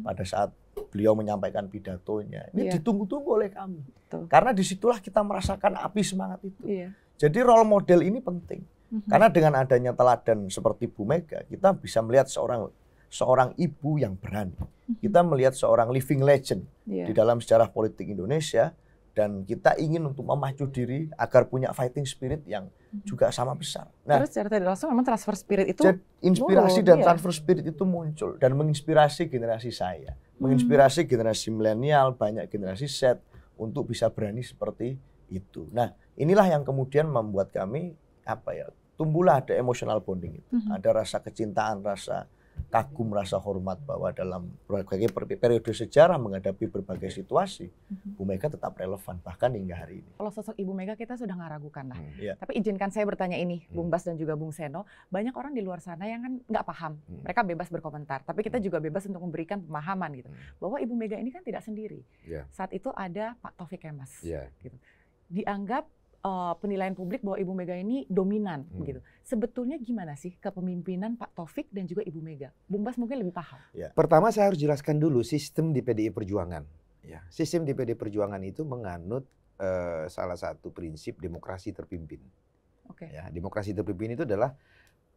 pada saat beliau menyampaikan pidatonya, ini ditunggu-tunggu oleh kami. Betul. Karena disitulah kita merasakan api semangat itu. Iya. Jadi role model ini penting. Karena dengan adanya teladan seperti Bu Mega, kita bisa melihat seorang ibu yang berani. Kita melihat seorang living legend di dalam sejarah politik Indonesia. Dan kita ingin untuk memacu diri agar punya fighting spirit yang juga sama besar. Nah, terus secara tidak langsung memang transfer spirit itu inspirasi dan transfer spirit itu muncul dan menginspirasi generasi saya, menginspirasi generasi milenial, banyak generasi Z untuk bisa berani seperti itu. Nah, inilah yang kemudian membuat kami tumbuhlah ada emotional bonding itu, ada rasa kecintaan, rasa kagum, rasa hormat bahwa dalam berbagai periode sejarah menghadapi berbagai situasi, Bu Mega tetap relevan bahkan hingga hari ini. Kalau sosok Ibu Mega kita sudah nggak ragukan lah. Tapi izinkan saya bertanya ini, Bung Bas dan juga Bung Seno, banyak orang di luar sana yang kan nggak paham, mereka bebas berkomentar, tapi kita juga bebas untuk memberikan pemahaman gitu, bahwa Ibu Mega ini kan tidak sendiri. Saat itu ada Pak Taufik Kemas, gitu. Dianggap penilaian publik bahwa Ibu Mega ini dominan, gitu. Sebetulnya gimana sih kepemimpinan Pak Taufik dan juga Ibu Mega? Bung Bas mungkin lebih paham. Pertama saya harus jelaskan dulu sistem di PDI Perjuangan. Sistem di PDI Perjuangan itu menganut salah satu prinsip demokrasi terpimpin. Demokrasi terpimpin itu adalah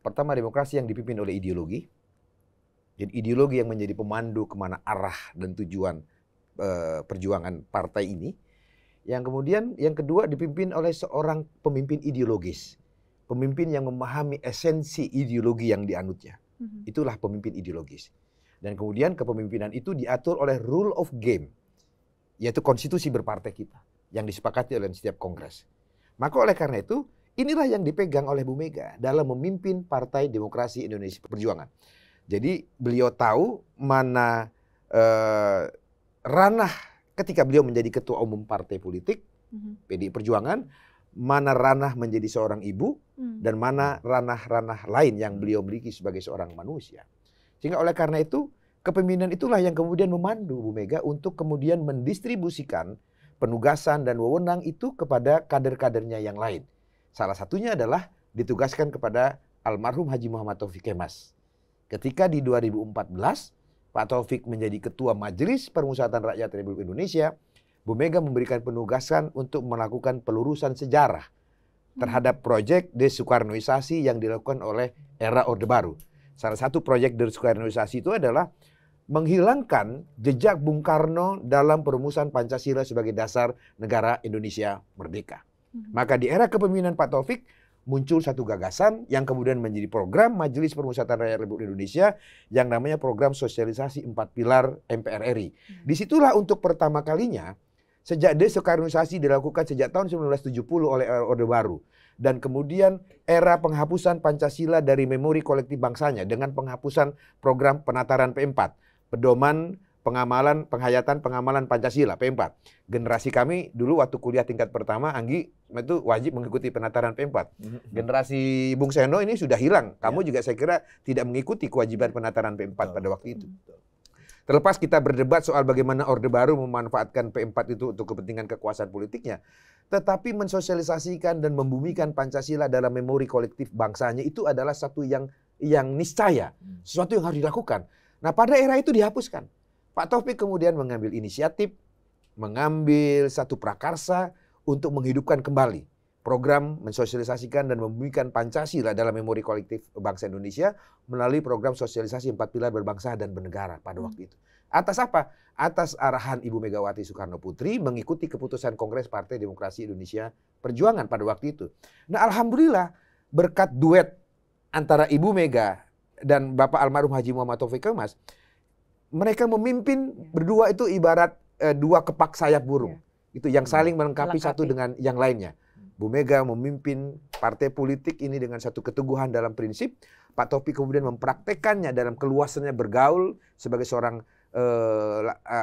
pertama demokrasi yang dipimpin oleh ideologi. Jadi ideologi yang menjadi pemandu kemana arah dan tujuan perjuangan partai ini. Yang kemudian, yang kedua dipimpin oleh seorang pemimpin ideologis. Pemimpin yang memahami esensi ideologi yang dianutnya. Itulah pemimpin ideologis. Dan kemudian kepemimpinan itu diatur oleh rule of game. Yaitu konstitusi berpartai kita. Yang disepakati oleh setiap kongres. Maka oleh karena itu, inilah yang dipegang oleh Bu Mega dalam memimpin Partai Demokrasi Indonesia Perjuangan. Jadi beliau tahu mana ranah ketika beliau menjadi ketua umum partai politik, PDI Perjuangan, mana ranah menjadi seorang ibu, dan mana ranah-ranah lain yang beliau miliki sebagai seorang manusia. Sehingga oleh karena itu, kepemimpinan itulah yang kemudian memandu Bu Mega untuk kemudian mendistribusikan penugasan dan wewenang itu kepada kader-kadernya yang lain. Salah satunya adalah ditugaskan kepada almarhum Haji Muhammad Taufik Kemas. Ketika di 2014, Pak Taufik menjadi Ketua Majelis Permusyawaratan Rakyat Republik Indonesia, Bu Mega memberikan penugasan untuk melakukan pelurusan sejarah terhadap proyek desoekarnoisasi yang dilakukan oleh era Orde Baru. Salah satu proyek desoekarnoisasi itu adalah menghilangkan jejak Bung Karno dalam perumusan Pancasila sebagai dasar negara Indonesia merdeka. Maka di era kepemimpinan Pak Taufik, muncul satu gagasan yang kemudian menjadi program Majelis Permusyawaratan Rakyat Republik Indonesia yang namanya program sosialisasi 4 pilar MPR RI. Disitulah untuk pertama kalinya sejak desoekarnoisasi dilakukan sejak tahun 1970 oleh Orde Baru. Dan kemudian era penghapusan Pancasila dari memori kolektif bangsanya dengan penghapusan program penataran P4. Pedoman pengamalan, penghayatan pengamalan Pancasila, P4. Generasi kami dulu waktu kuliah tingkat pertama, Anggi, itu wajib mengikuti penataran P4. Generasi Bung Seno ini sudah hilang. Kamu juga saya kira tidak mengikuti kewajiban penataran P4 pada waktu itu. Terlepas kita berdebat soal bagaimana Orde Baru memanfaatkan P4 itu untuk kepentingan kekuasaan politiknya, tetapi mensosialisasikan dan membumikan Pancasila dalam memori kolektif bangsanya itu adalah satu yang niscaya, sesuatu yang harus dilakukan. Nah, pada era itu dihapuskan. Pak Taufik kemudian mengambil inisiatif, mengambil satu prakarsa untuk menghidupkan kembali program mensosialisasikan dan membumikan Pancasila dalam memori kolektif bangsa Indonesia melalui program sosialisasi 4 pilar berbangsa dan bernegara pada waktu itu. Atas apa? Atas arahan Ibu Megawati Soekarno Putri mengikuti keputusan Kongres Partai Demokrasi Indonesia Perjuangan pada waktu itu. Nah, alhamdulillah berkat duet antara Ibu Mega dan Bapak almarhum Haji Muhammad Taufik Kemas, mereka memimpin berdua itu ibarat dua kepak sayap burung. Itu yang saling melengkapi satu dengan yang lainnya. Bu Mega memimpin partai politik ini dengan satu keteguhan dalam prinsip. Pak Taufik kemudian mempraktekannya dalam keluasannya bergaul sebagai seorang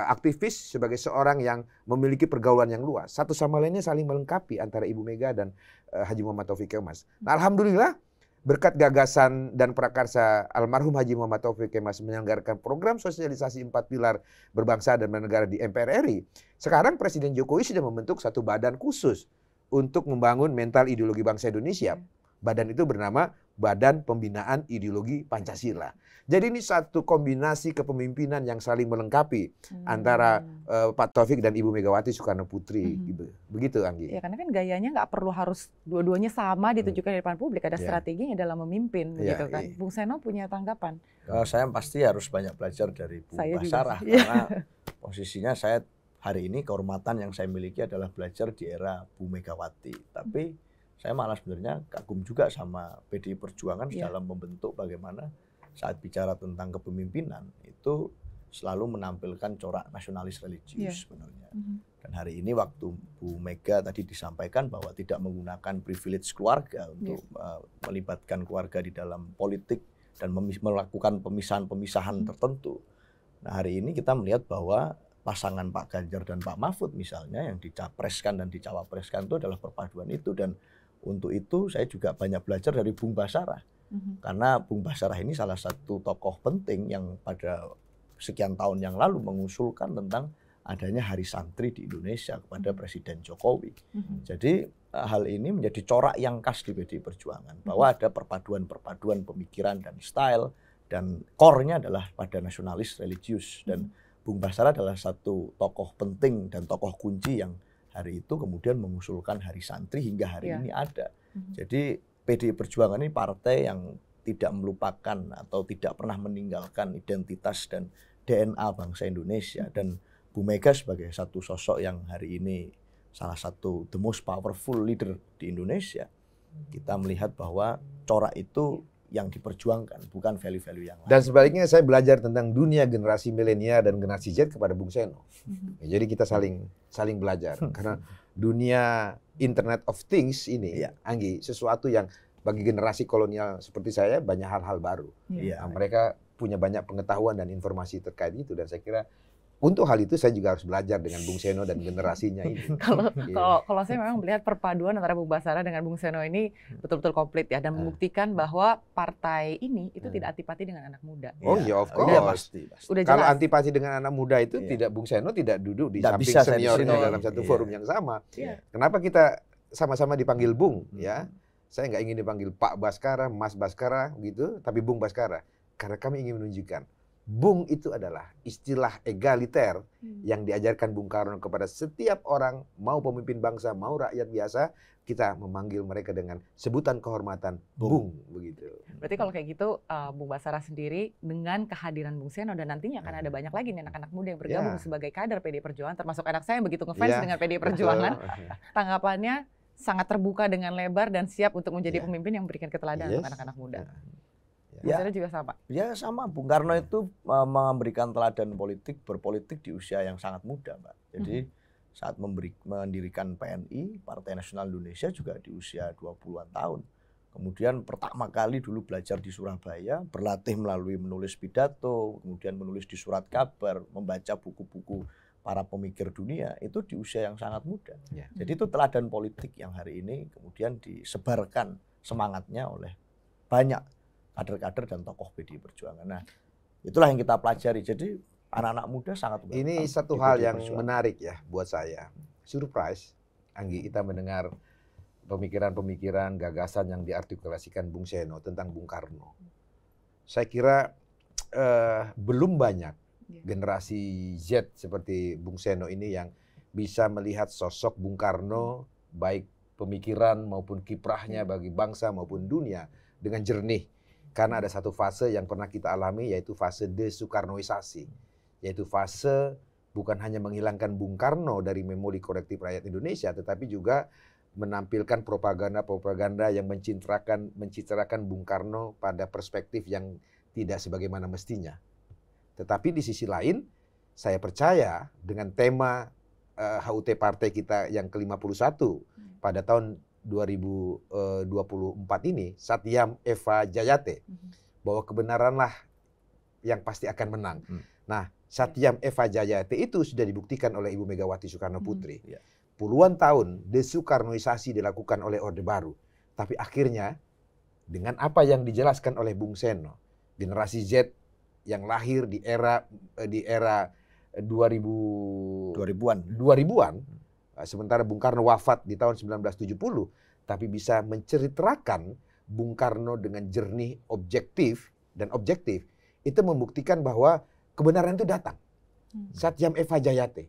aktivis, sebagai seorang yang memiliki pergaulan yang luas. Satu sama lainnya saling melengkapi antara Ibu Mega dan Haji Muhammad Taufik Kemas. Nah, alhamdulillah berkat gagasan dan prakarsa almarhum Haji Muhammad Taufik Kemas menyelenggarakan program sosialisasi 4 pilar berbangsa dan bernegara di MPR RI. Sekarang Presiden Jokowi sudah membentuk satu badan khusus untuk membangun mental ideologi bangsa Indonesia. Badan itu bernama Badan Pembinaan Ideologi Pancasila. Jadi ini satu kombinasi kepemimpinan yang saling melengkapi antara Pak Taufik dan Ibu Megawati Soekarno Putri. Gitu. Begitu, Anggi. Ya, karena kan gayanya nggak perlu harus dua-duanya sama ditunjukkan di depan publik. Ada strateginya dalam memimpin, gitu kan. Bung Seno punya tanggapan? Saya pasti harus banyak belajar dari Bu Basarah. Karena posisinya saya hari ini kehormatan yang saya miliki adalah belajar di era Bu Megawati. Tapi saya malah sebenarnya kagum juga sama PDI Perjuangan dalam membentuk bagaimana saat bicara tentang kepemimpinan itu selalu menampilkan corak nasionalis religius sebenarnya. Dan hari ini waktu Bu Mega tadi disampaikan bahwa tidak menggunakan privilege keluarga untuk melibatkan keluarga di dalam politik dan melakukan pemisahan-pemisahan tertentu. Nah, hari ini kita melihat bahwa pasangan Pak Ganjar dan Pak Mahfud misalnya yang dicapreskan dan dicawapreskan itu adalah perpaduan itu. Dan untuk itu saya juga banyak belajar dari Bung Basarah. Karena Bung Basarah ini salah satu tokoh penting yang pada sekian tahun yang lalu mengusulkan tentang adanya Hari Santri di Indonesia kepada Presiden Jokowi. Jadi hal ini menjadi corak yang khas di PDI Perjuangan. Bahwa ada perpaduan-perpaduan pemikiran dan style. Dan core-nya adalah pada nasionalis religius. Dan Bung Basarah adalah satu tokoh penting dan tokoh kunci yang hari itu kemudian mengusulkan Hari Santri hingga hari ini ada. Jadi PDI Perjuangan ini partai yang tidak melupakan atau tidak pernah meninggalkan identitas dan DNA bangsa Indonesia. Dan Bu Mega sebagai satu sosok yang hari ini salah satu the most powerful leader di Indonesia. Kita melihat bahwa corak itu yang diperjuangkan, bukan value-value yang lain. Dan sebaliknya saya belajar tentang dunia generasi milenial dan generasi Z kepada Bung Seno. Jadi kita saling belajar. Karena dunia Internet of Things ini, Anggi, sesuatu yang bagi generasi kolonial seperti saya banyak hal-hal baru. Nah, mereka punya banyak pengetahuan dan informasi terkait itu. Dan saya kira untuk hal itu saya juga harus belajar dengan Bung Seno dan generasinya ini. Kalau saya memang melihat perpaduan antara Bung Basarah dengan Bung Seno ini betul-betul komplit ya, dan membuktikan bahwa partai ini itu tidak antipati dengan anak muda. Oh iya, of course. Pasti. Udah Kalau jelas. antipati dengan anak muda itu tidak, Bung Seno tidak duduk di samping seniornya dalam satu forum yang sama. Kenapa kita sama-sama dipanggil Bung? Ya, saya nggak ingin dipanggil Pak Baskara, Mas Baskara gitu, tapi Bung Baskara. Karena kami ingin menunjukkan Bung itu adalah istilah egaliter yang diajarkan Bung Karno kepada setiap orang, mau pemimpin bangsa, mau rakyat biasa, kita memanggil mereka dengan sebutan kehormatan Bung, begitu. Berarti kalau kayak gitu, Bung Basarah sendiri dengan kehadiran Bung Seno dan nantinya akan ada banyak lagi nih anak-anak muda yang bergabung sebagai kader PDI Perjuangan, termasuk anak saya yang begitu ngefans dengan PDI Perjuangan, tanggapannya sangat terbuka dengan lebar dan siap untuk menjadi pemimpin yang memberikan keteladanan untuk anak-anak muda. Basarah juga sama? Ya sama, Bung Karno itu memberikan teladan politik, berpolitik di usia yang sangat muda, Mbak. Jadi saat mendirikan PNI, Partai Nasional Indonesia juga di usia 20-an tahun. Kemudian pertama kali dulu belajar di Surabaya, berlatih melalui menulis pidato, kemudian menulis di surat kabar, membaca buku-buku para pemikir dunia, itu di usia yang sangat muda. Jadi itu teladan politik yang hari ini kemudian disebarkan semangatnya oleh banyak kader-kader dan tokoh PDI Perjuangan. Nah, itulah yang kita pelajari. Jadi anak-anak muda sangat welcome. Ini satu hal yang menarik ya buat saya. Surprise, Anggi, kita mendengar pemikiran-pemikiran, gagasan yang diartikulasikan Bung Seno tentang Bung Karno. Saya kira belum banyak generasi Z seperti Bung Seno ini yang bisa melihat sosok Bung Karno, baik pemikiran maupun kiprahnya bagi bangsa maupun dunia dengan jernih. Karena ada satu fase yang pernah kita alami, yaitu fase desoekarnoisasi. Yaitu fase bukan hanya menghilangkan Bung Karno dari memori kolektif rakyat Indonesia, tetapi juga menampilkan propaganda-propaganda yang mencitrakan Bung Karno pada perspektif yang tidak sebagaimana mestinya. Tetapi di sisi lain, saya percaya dengan tema HUT partai kita yang ke-51 pada tahun 2024 ini, Satyam Eva Jayate, bahwa kebenaranlah yang pasti akan menang. Nah, Satyam Eva Jayate itu sudah dibuktikan oleh Ibu Megawati Soekarno Putri. Puluhan tahun desoekarnoisasi dilakukan oleh Orde Baru, tapi akhirnya dengan apa yang dijelaskan oleh Bung Seno, generasi Z yang lahir di era 2000-an, sementara Bung Karno wafat di tahun 1970, tapi bisa menceritakan Bung Karno dengan jernih, objektif, itu membuktikan bahwa kebenaran itu datang. Satyam Eva Jayate.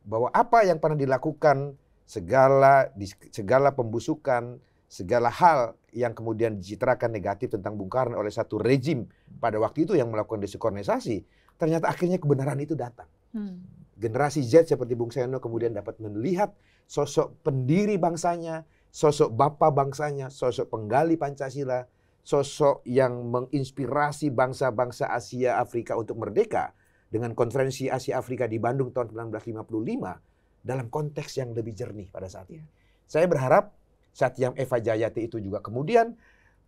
Bahwa apa yang pernah dilakukan, segala pembusukan, segala hal yang kemudian dicitrakan negatif tentang Bung Karno oleh satu rejim pada waktu itu yang melakukan dekolonialisasi, ternyata akhirnya kebenaran itu datang. Generasi Z seperti Bung Seno kemudian dapat melihat sosok pendiri bangsanya, sosok bapak bangsanya, sosok penggali Pancasila, sosok yang menginspirasi bangsa-bangsa Asia Afrika untuk merdeka dengan konferensi Asia Afrika di Bandung tahun 1955 dalam konteks yang lebih jernih pada saat itu. Saya berharap Satyam Eva Jayate itu juga kemudian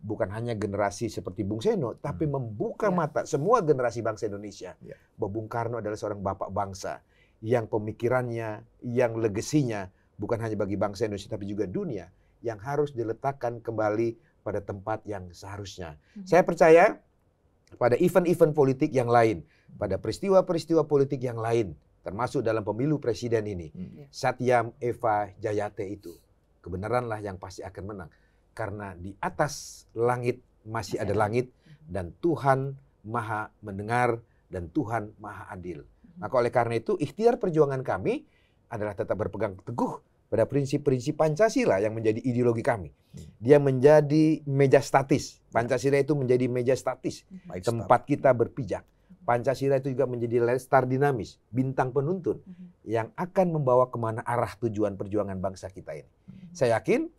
bukan hanya generasi seperti Bung Seno, tapi membuka mata semua generasi bangsa Indonesia bahwa Bung Karno adalah seorang bapak bangsa yang pemikirannya, yang legasinya bukan hanya bagi bangsa Indonesia tapi juga dunia yang harus diletakkan kembali pada tempat yang seharusnya. Saya percaya pada event-event politik yang lain, pada peristiwa-peristiwa politik yang lain, termasuk dalam pemilu presiden ini, Satyam Eva Jayate itu kebenaranlah yang pasti akan menang. Karena di atas langit masih ada langit dan Tuhan Maha mendengar dan Tuhan Maha adil. Maka oleh karena itu ikhtiar perjuangan kami adalah tetap berpegang teguh pada prinsip-prinsip Pancasila yang menjadi ideologi kami. Dia menjadi meja statis. Pancasila itu menjadi meja statis. Tempat kita berpijak. Pancasila itu juga menjadi star dinamis, bintang penuntun yang akan membawa kemana arah tujuan perjuangan bangsa kita ini. Saya yakin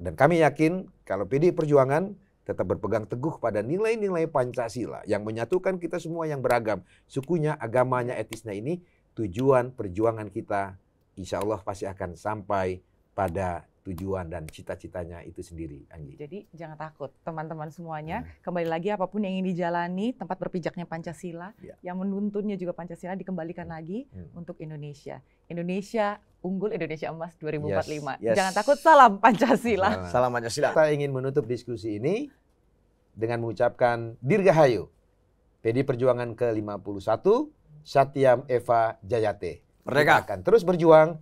dan kami yakin kalau PDI Perjuangan tetap berpegang teguh pada nilai-nilai Pancasila yang menyatukan kita semua yang beragam, sukunya, agamanya, etisnya ini, tujuan perjuangan kita insya Allah pasti akan sampai pada tujuan dan cita-citanya itu sendiri, Anggi. Jadi jangan takut teman-teman semuanya, kembali lagi apapun yang ingin dijalani, tempat berpijaknya Pancasila, yang menuntunnya juga Pancasila dikembalikan lagi untuk Indonesia. Indonesia unggul, Indonesia emas 2045. Jangan takut, salam Pancasila. Salam Pancasila. Kita ingin menutup diskusi ini dengan mengucapkan Dirgahayu PDI Perjuangan ke-51, Satyam Eva Jayate. Merdeka. Kita akan terus berjuang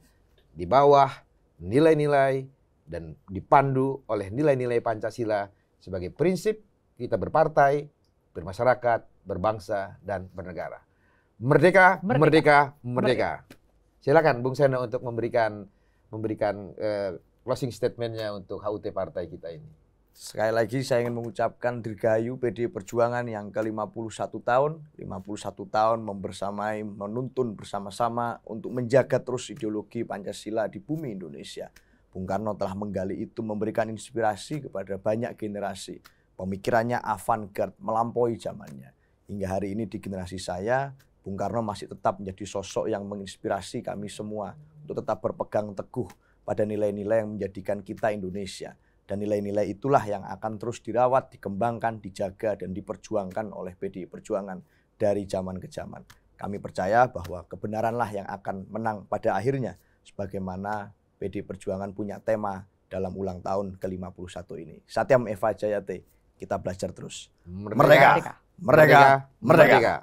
di bawah nilai-nilai dan dipandu oleh nilai-nilai Pancasila sebagai prinsip kita berpartai, bermasyarakat, berbangsa, dan bernegara. Merdeka, merdeka, merdeka. Silakan Bung Seno untuk memberikan closing statement-nya untuk HUT partai kita ini. Sekali lagi saya ingin mengucapkan Dirgahayu PDI Perjuangan yang ke-51 tahun. 51 tahun membersamai, menuntun bersama-sama untuk menjaga terus ideologi Pancasila di bumi Indonesia. Bung Karno telah menggali itu, memberikan inspirasi kepada banyak generasi. Pemikirannya avant-garde, melampaui zamannya. Hingga hari ini di generasi saya, Bung Karno masih tetap menjadi sosok yang menginspirasi kami semua untuk tetap berpegang teguh pada nilai-nilai yang menjadikan kita Indonesia. Dan nilai-nilai itulah yang akan terus dirawat, dikembangkan, dijaga, dan diperjuangkan oleh PDI Perjuangan dari zaman ke zaman. Kami percaya bahwa kebenaranlah yang akan menang pada akhirnya, sebagaimana PDI Perjuangan punya tema dalam ulang tahun ke-51 ini. Satyam Eva Jayate, kita belajar terus. Merdeka, merdeka, merdeka. merdeka.